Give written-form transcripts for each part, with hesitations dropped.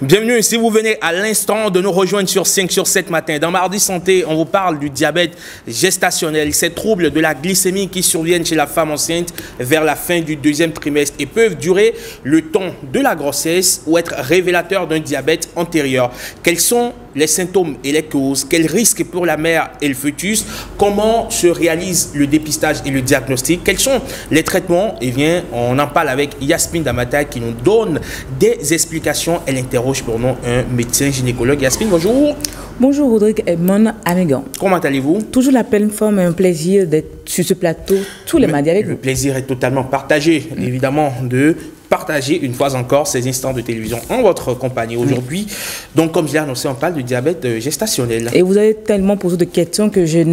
Bienvenue, si vous venez à l'instant de nous rejoindre sur 5 sur 7 matin. Dans Mardi Santé, on vous parle du diabète gestationnel, ces troubles de la glycémie qui surviennent chez la femme enceinte vers la fin du deuxième trimestre et peuvent durer le temps de la grossesse ou être révélateurs d'un diabète antérieur. Quels sont les symptômes et les causes? Quels risques pour la mère et le fœtus? Comment se réalise le dépistage et le diagnostic? Quels sont les traitements? Eh bien, on en parle avec Yasmine Damata qui nous donne des explications. Elle interroge pour nous un médecin gynécologue. Yasmine, bonjour. Bonjour Rodrigue Edmond Amigan. Comment allez-vous? Toujours la pleine forme et un plaisir d'être sur ce plateau tous les mardis avec vous. Le plaisir est totalement partagé, évidemment, de partager une fois encore ces instants de télévision en votre compagnie aujourd'hui. Donc, comme je l'ai annoncé, on parle du diabète gestationnel. Et vous avez tellement posé de questions que j'ai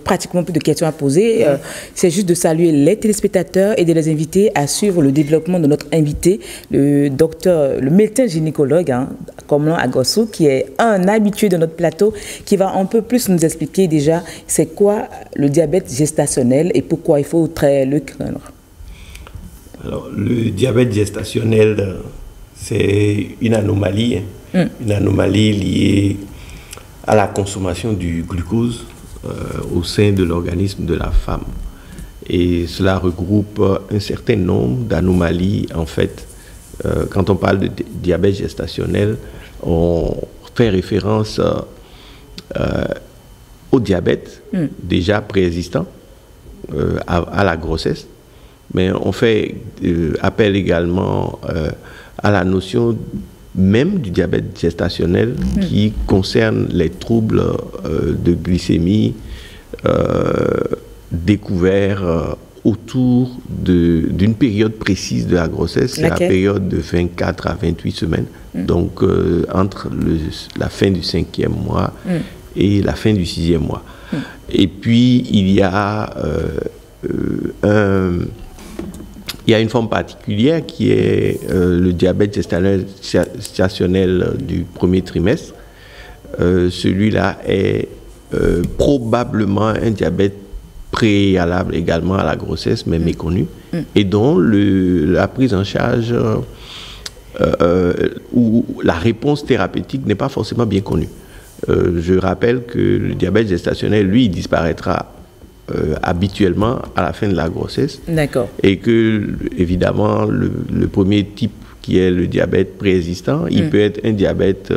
pratiquement plus de questions à poser. C'est juste de saluer les téléspectateurs et de les inviter à suivre le développement de notre invité, le médecin gynécologue, Komlan Agossou, qui est un habitué de notre plateau, qui va un peu plus nous expliquer déjà c'est quoi le diabète gestationnel et pourquoi il faut le craindre. Alors, le diabète gestationnel, c'est une anomalie liée à la consommation du glucose au sein de l'organisme de la femme. Et cela regroupe un certain nombre d'anomalies. En fait, quand on parle de diabète gestationnel, on fait référence au diabète déjà préexistant à la grossesse. Mais on fait appel également à la notion même du diabète gestationnel qui concerne les troubles de glycémie découverts autour d'une période précise de la grossesse, c'est la période de 24 à 28 semaines, donc entre la fin du 5e mois et la fin du 6e mois. Et puis il y a une forme particulière qui est le diabète gestationnel du premier trimestre. Celui-là est probablement un diabète préalable également à la grossesse, mais méconnu, et dont la prise en charge ou la réponse thérapeutique n'est pas forcément bien connue. Je rappelle que le diabète gestationnel, lui, il disparaîtra habituellement à la fin de la grossesse. D'accord. Et que, évidemment, le premier type qui est le diabète préexistant, il peut être un diabète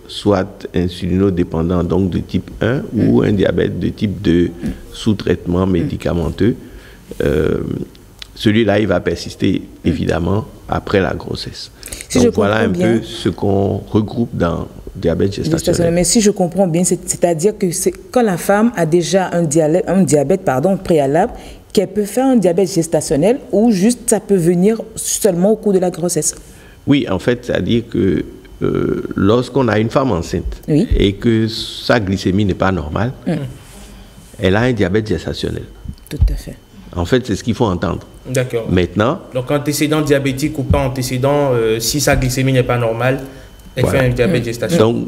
soit insulinodépendant, donc de type 1, ou un diabète de type 2 sous traitement médicamenteux. Celui-là, il va persister, évidemment, après la grossesse. Donc, voilà un peu ce qu'on regroupe dans diabète gestationnel. Mais si je comprends bien, c'est-à-dire que quand la femme a déjà un diabète préalable, qu'elle peut faire un diabète gestationnel ou juste ça peut venir seulement au cours de la grossesse? Oui, en fait, c'est-à-dire que lorsqu'on a une femme enceinte et que sa glycémie n'est pas normale, elle a un diabète gestationnel. Tout à fait. En fait, c'est ce qu'il faut entendre. D'accord. Maintenant... Donc, antécédent diabétique ou pas antécédent, si sa glycémie n'est pas normale, elle fait un diabète gestationnel. Donc,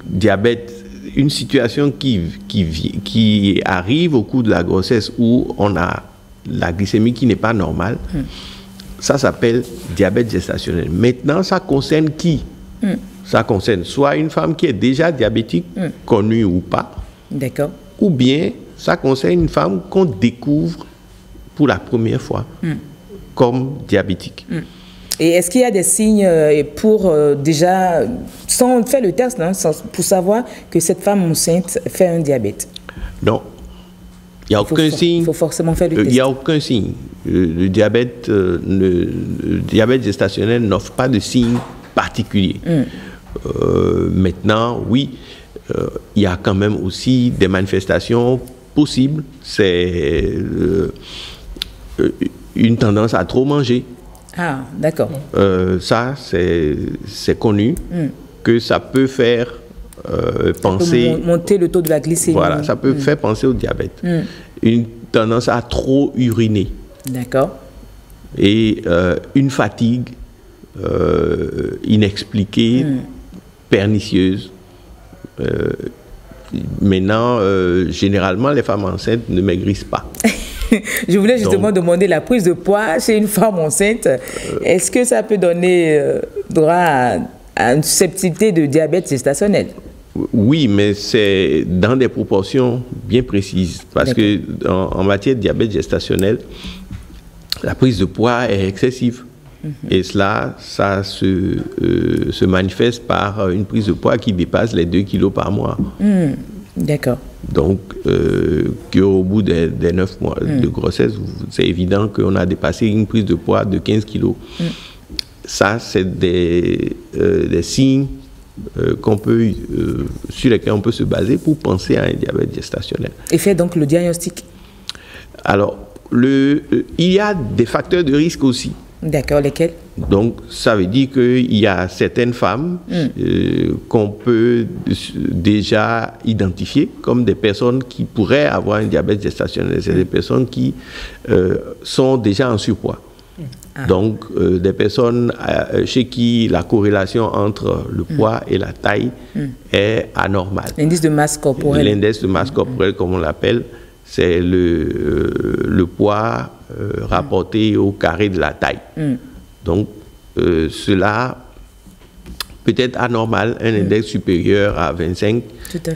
diabète, une situation qui arrive au cours de la grossesse où on a la glycémie qui n'est pas normale, ça s'appelle diabète gestationnel. Maintenant, ça concerne qui? Ça concerne soit une femme qui est déjà diabétique, connue ou pas, ou bien ça concerne une femme qu'on découvre pour la première fois comme diabétique. Et est-ce qu'il y a des signes pour déjà, sans faire le test, pour savoir que cette femme enceinte fait un diabète? Non. Il n'y a aucun signe. Il faut forcément faire le test. Il n'y a aucun signe. Le diabète gestationnel n'offre pas de signes particuliers. Maintenant, oui, il y a quand même aussi des manifestations possibles. C'est une tendance à trop manger. Ah, d'accord. Ça, c'est connu que ça peut faire penser... Ça peut monter le taux de la glycémie. Voilà, ça peut faire penser au diabète. Une tendance à trop uriner. D'accord. Et une fatigue inexpliquée, pernicieuse. Maintenant, généralement, les femmes enceintes ne maigrissent pas. Je voulais justement demander la prise de poids chez une femme enceinte. Est-ce que ça peut donner droit a une susceptibilité de diabète gestationnel. Oui, mais c'est dans des proportions bien précises. Parce que en matière de diabète gestationnel, la prise de poids est excessive. Et cela, ça se manifeste par une prise de poids qui dépasse les 2 kilos par mois. D'accord. Donc, qu'au bout des 9 mois de grossesse, c'est évident qu'on a dépassé une prise de poids de 15 kilos. Ça, c'est des signes sur lesquels on peut se baser pour penser à un diabète gestationnel. Et fait donc le diagnostic? Alors, il y a des facteurs de risque aussi. D'accord, lesquels? Donc, ça veut dire qu'il y a certaines femmes qu'on peut déjà identifier comme des personnes qui pourraient avoir un diabète gestationnel. C'est des personnes qui sont déjà en surpoids. Donc, des personnes chez qui la corrélation entre le poids et la taille est anormale. L'indice de masse corporelle. L'indice de masse corporelle, comme on l'appelle, c'est le poids rapporté au carré de la taille. Donc, cela peut être anormal. Un index supérieur à 25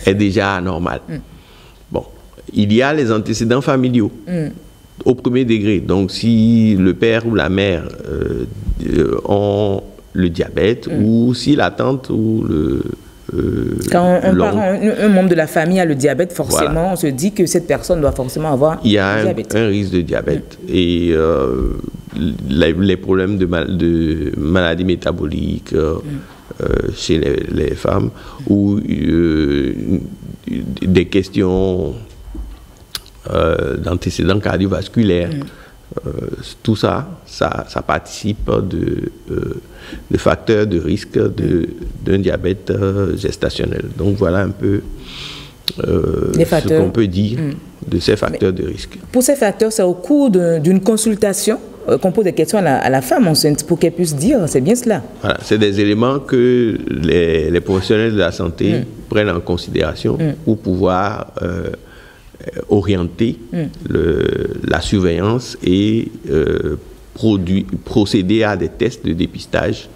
est déjà anormal. Bon, il y a les antécédents familiaux au premier degré. Donc, si le père ou la mère ont le diabète, ou si la tante ou quand un membre de la famille a le diabète, forcément, on se dit que cette personne doit forcément avoir il y a le diabète. un risque de diabète. Et les problèmes de maladies métaboliques chez les femmes, ou des questions d'antécédents cardiovasculaires, tout ça, ça participe de facteurs de risque d'un diabète gestationnel. Donc voilà un peu ce qu'on peut dire de ces facteurs de risque. Pour ces facteurs, c'est au cours d'une consultation qu'on pose des questions à la femme enceinte pour qu'elle puisse dire, c'est bien cela. Voilà, c'est des éléments que les professionnels de la santé prennent en considération pour pouvoir orienter la surveillance et procéder à des tests de dépistage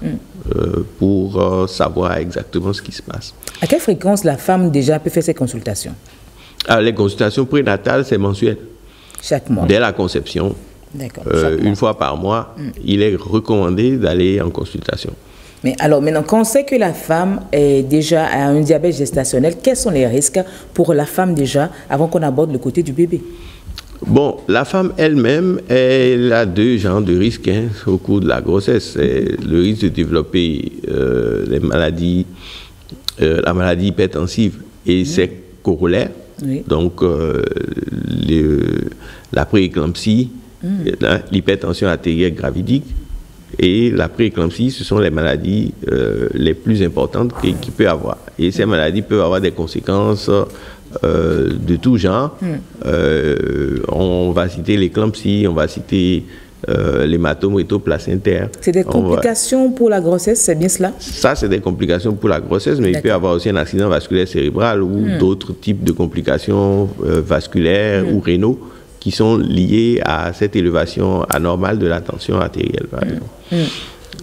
pour savoir exactement ce qui se passe. À quelle fréquence la femme déjà peut faire ces consultations? Alors, les consultations prénatales, c'est mensuel. Chaque mois? Dès la conception. D'accord. Une fois par mois, il est recommandé d'aller en consultation. Mais alors maintenant, quand on sait que la femme est déjà à un diabète gestationnel, quels sont les risques pour la femme déjà, avant qu'on aborde le côté du bébé? Bon, la femme elle-même, elle a 2 genres de risques au cours de la grossesse. C'est le risque de développer la maladie hypertensive et ses corollaires. Oui. Donc, la prééclampsie, l'hypertension artérielle gravidique et la prééclampsie, ce sont les maladies les plus importantes qu'il peut avoir. Et ces maladies peuvent avoir des conséquences de tout genre. On va citer l'éclampsie, on va citer l'hématome rétroplacentaire. C'est des complications pour la grossesse, c'est bien cela? Ça, c'est des complications pour la grossesse, mais il peut y avoir aussi un accident vasculaire cérébral ou d'autres types de complications vasculaires ou rénaux qui sont liées à cette élévation anormale de la tension artérielle, par exemple.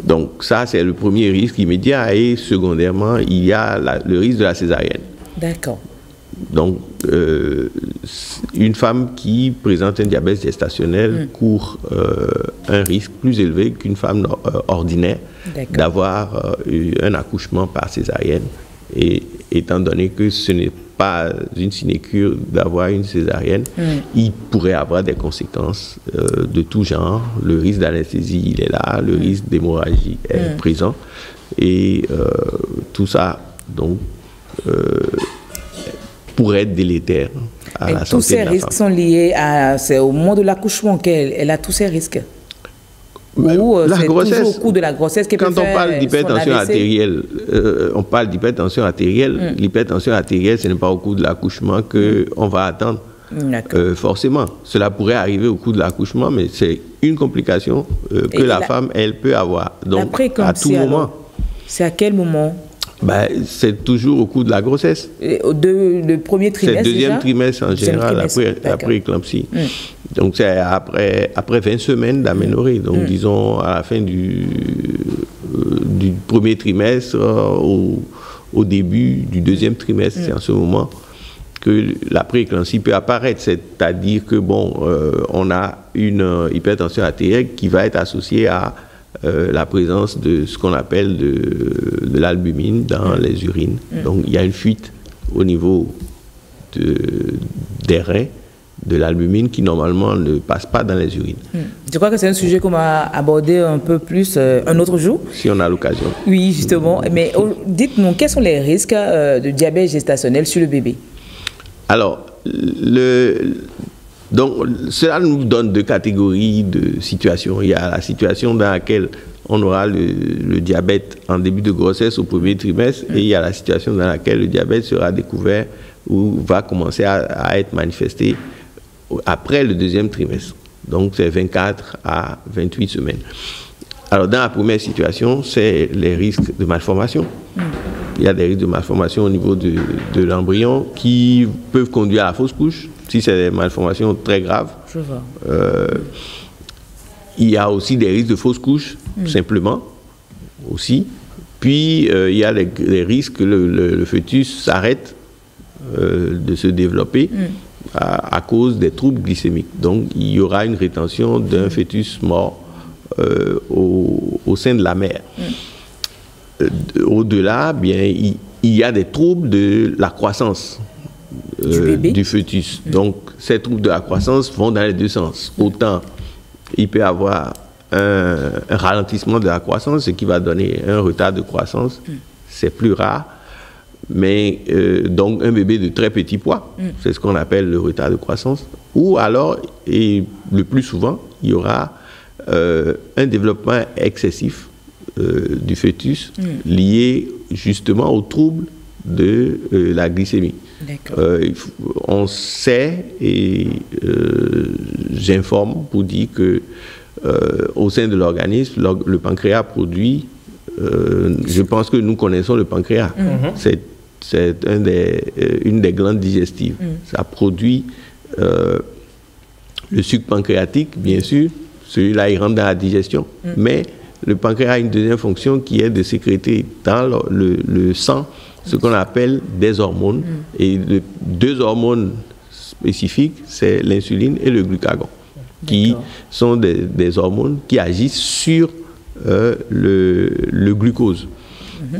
Donc ça, c'est le premier risque immédiat. Et secondairement, il y a le risque de la césarienne. D'accord. Donc, une femme qui présente un diabète gestationnel court un risque plus élevé qu'une femme ordinaire d'avoir un accouchement par césarienne. Et étant donné que ce n'est pas une sinécure d'avoir une césarienne, il pourrait avoir des conséquences de tout genre. Le risque d'anesthésie, il est là, le risque d'hémorragie est présent. Et tout ça, donc, pourrait être délétère à la santé de la femme. Tous ces risques sont liés c'est au moment de l'accouchement qu'elle a tous ces risques. Ou c'est toujours au cours de la grossesse qu'elle peut faire. Quand on parle d'hypertension artérielle, on parle d'hypertension artérielle. L'hypertension artérielle, ce n'est pas au cours de l'accouchement qu'on va attendre. Forcément, cela pourrait arriver au cours de l'accouchement, mais c'est une complication que la femme, elle peut avoir. Donc, à tout moment. C'est à quel moment? C'est toujours au cours de la grossesse. Le premier trimestre? C'est le deuxième trimestre en général, après éclampsie. Donc c'est après 20 semaines d'aménorrhée. Donc disons à la fin du du premier trimestre au début du deuxième trimestre. C'est en ce moment que la prééclampsie peut apparaître, c'est-à-dire que on a une hypertension artérielle qui va être associée à la présence de ce qu'on appelle de l'albumine dans les urines. Donc il y a une fuite au niveau des reins de l'albumine qui normalement ne passe pas dans les urines. Je crois que c'est un sujet qu'on va aborder un peu plus un autre jour. Si on a l'occasion. Oui, justement. Mais dites-nous, quels sont les risques de diabète gestationnel sur le bébé? Alors, donc, cela nous donne deux catégories de situations. Il y a la situation dans laquelle on aura le diabète en début de grossesse au premier trimestre et il y a la situation dans laquelle le diabète sera découvert ou va commencer à être manifesté après le deuxième trimestre. Donc, c'est 24 à 28 semaines. Alors, dans la première situation, c'est les risques de malformation. Il y a des risques de malformation au niveau de l'embryon qui peuvent conduire à la fausse couche, si c'est des malformations très graves. Je vois. Il y a aussi des risques de fausse couche, simplement, aussi. Puis, il y a les risques que le fœtus s'arrête de se développer à cause des troubles glycémiques. Donc, il y aura une rétention d'un fœtus mort au sein de la mère. Au-delà, bien, il y a des troubles de la croissance du fœtus. Donc, ces troubles de la croissance vont dans les deux sens. Autant, il peut y avoir un ralentissement de la croissance, ce qui va donner un retard de croissance. C'est plus rare. Mais donc, un bébé de très petit poids, c'est ce qu'on appelle le retard de croissance. Ou alors, et le plus souvent, il y aura un développement excessif du fœtus lié justement aux troubles de la glycémie. On sait, et j'informe pour dire que au sein de l'organisme, le pancréas produit, je pense que nous connaissons le pancréas, c'est une des glandes digestives. Ça produit le sucre pancréatique, bien sûr, celui-là il rentre dans la digestion, mais le pancréas a une deuxième fonction qui est de sécréter dans le sang ce qu'on appelle des hormones. Et deux hormones spécifiques, c'est l'insuline et le glucagon, qui sont des hormones qui agissent sur le glucose.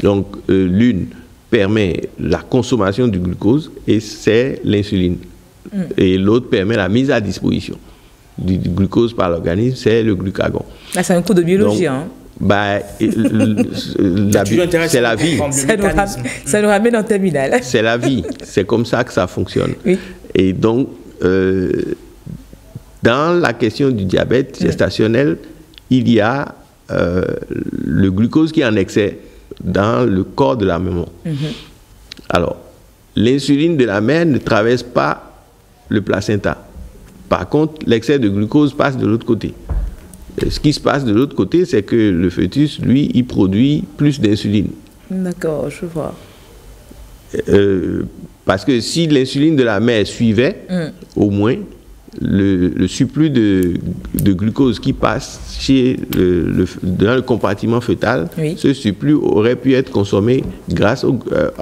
Donc, l'une permet la consommation du glucose et c'est l'insuline. Et l'autre permet la mise à disposition du glucose par l'organisme, c'est le glucagon. Là, c'est un cours de biologie. Donc, c'est la vie. Ça nous ramène en terminale. C'est la vie. C'est comme ça que ça fonctionne. Oui. Et donc, dans la question du diabète gestationnel, il y a le glucose qui est en excès dans le corps de la maman. Alors, l'insuline de la mère ne traverse pas le placenta. Par contre, l'excès de glucose passe de l'autre côté. Ce qui se passe de l'autre côté, c'est que le fœtus, lui, il produit plus d'insuline. D'accord, je vois. Parce que si l'insuline de la mère suivait, au moins, le surplus de glucose qui passe dans le compartiment fœtal, ce surplus aurait pu être consommé grâce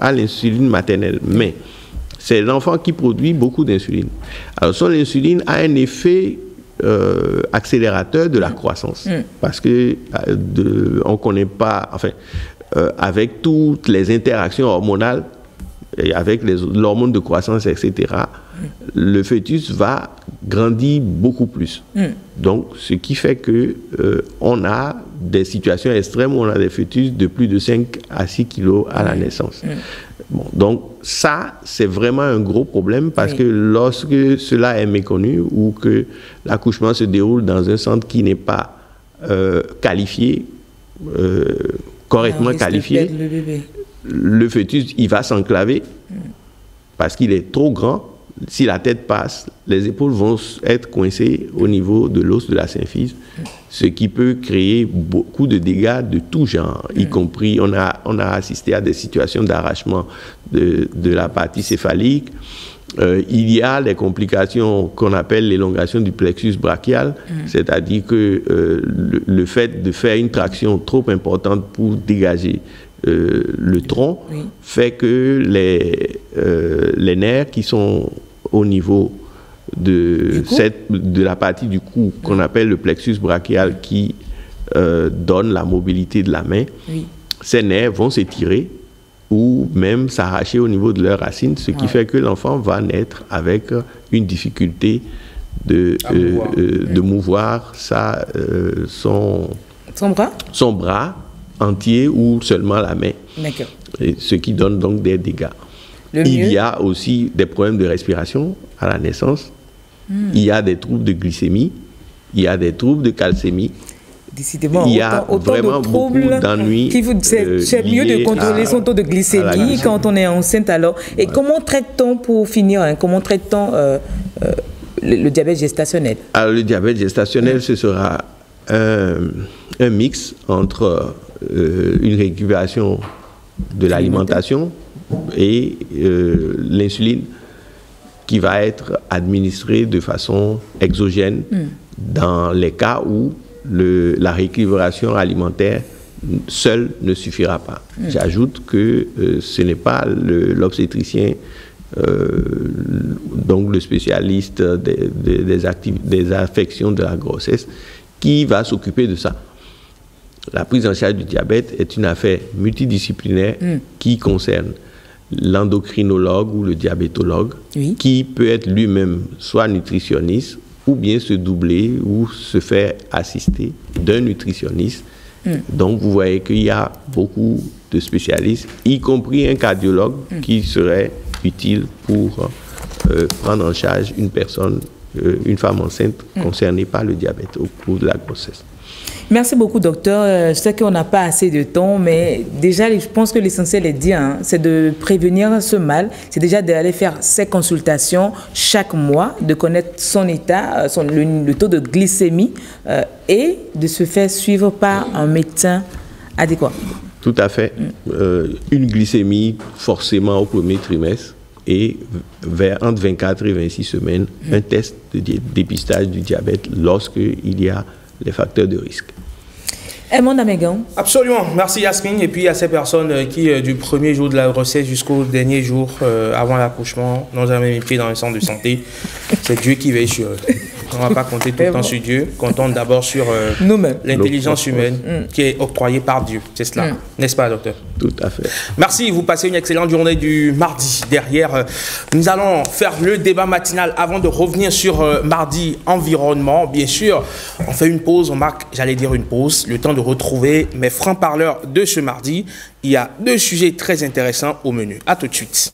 à l'insuline maternelle. Mais c'est l'enfant qui produit beaucoup d'insuline. Alors, son insuline a un effet accélérateur de la croissance. Parce que on ne connaît pas, enfin, avec toutes les interactions hormonales, et avec l'hormone de croissance, etc., le fœtus va grandir beaucoup plus. Donc, ce qui fait que on a des situations extrêmes où on a des fœtus de plus de 5 à 6 kilos à la naissance. Bon, donc, ça, c'est vraiment un gros problème parce que lorsque cela est méconnu ou que l'accouchement se déroule dans un centre qui n'est pas qualifié, correctement qualifié, le fœtus, il va s'enclaver parce qu'il est trop grand. Si la tête passe, les épaules vont être coincées au niveau de l'os de la symphyse, ce qui peut créer beaucoup de dégâts de tout genre, y compris, on a assisté à des situations d'arrachement de la partie céphalique, Il y a les complications qu'on appelle l'élongation du plexus brachial, c'est-à-dire que le fait de faire une traction trop importante pour dégager le tronc fait que les nerfs qui sont au niveau de la partie du cou qu'on appelle le plexus brachial qui donne la mobilité de la main, ces nerfs vont s'étirer ou même s'arracher au niveau de leurs racines, ce qui fait que l'enfant va naître avec une difficulté de mouvoir son bras entier ou seulement la main. Ce qui donne donc des dégâts. Il y a aussi des problèmes de respiration à la naissance. Il y a des troubles de glycémie. Il y a des troubles de calcémie. Décidément, il y a vraiment beaucoup d'ennuis. C'est mieux de contrôler son taux de glycémie quand on est enceinte alors. Et comment traite-t-on, pour finir, comment traite-t-on le diabète gestationnel? Alors, le diabète gestationnel, ce sera un mix entre une récupération de l'alimentation et l'insuline qui va être administrée de façon exogène dans les cas où la rééquilibration alimentaire seule ne suffira pas. J'ajoute que ce n'est pas l'obstétricien, donc le spécialiste des affections de la grossesse, qui va s'occuper de ça. La prise en charge du diabète est une affaire multidisciplinaire qui concerne l'endocrinologue ou le diabétologue, qui peut être lui-même soit nutritionniste ou bien se doubler ou se faire assister d'un nutritionniste. Donc vous voyez qu'il y a beaucoup de spécialistes, y compris un cardiologue qui serait utile pour prendre en charge une personne, une femme enceinte concernée par le diabète au cours de la grossesse. Merci beaucoup, docteur. Je sais qu'on n'a pas assez de temps, mais déjà, je pense que l'essentiel est dit, c'est de prévenir ce mal. C'est déjà d'aller faire ses consultations chaque mois, de connaître son état, le taux de glycémie et de se faire suivre par un médecin adéquat. Tout à fait. Une glycémie forcément au premier trimestre et entre 24 et 26 semaines, un test de dépistage du diabète lorsqu'il y a les facteurs de risque. Edmond Amégan. Absolument. Merci Yasmine. Et puis à ces personnes qui, du premier jour de la grossesse jusqu'au dernier jour avant l'accouchement, n'ont jamais mis pied dans un centre de santé, c'est Dieu qui veille sur eux. On ne va pas compter tout le temps sur Dieu. Comptons d'abord sur l'intelligence humaine qui est octroyée par Dieu. C'est cela. N'est-ce pas, docteur? Tout à fait. Merci. Vous passez une excellente journée du mardi. Derrière, nous allons faire le débat matinal avant de revenir sur mardi environnement. Bien sûr, on fait une pause. On marque, j'allais dire une pause, le temps de retrouver mes francs-parleurs de ce mardi. Il y a deux sujets très intéressants au menu. À tout de suite.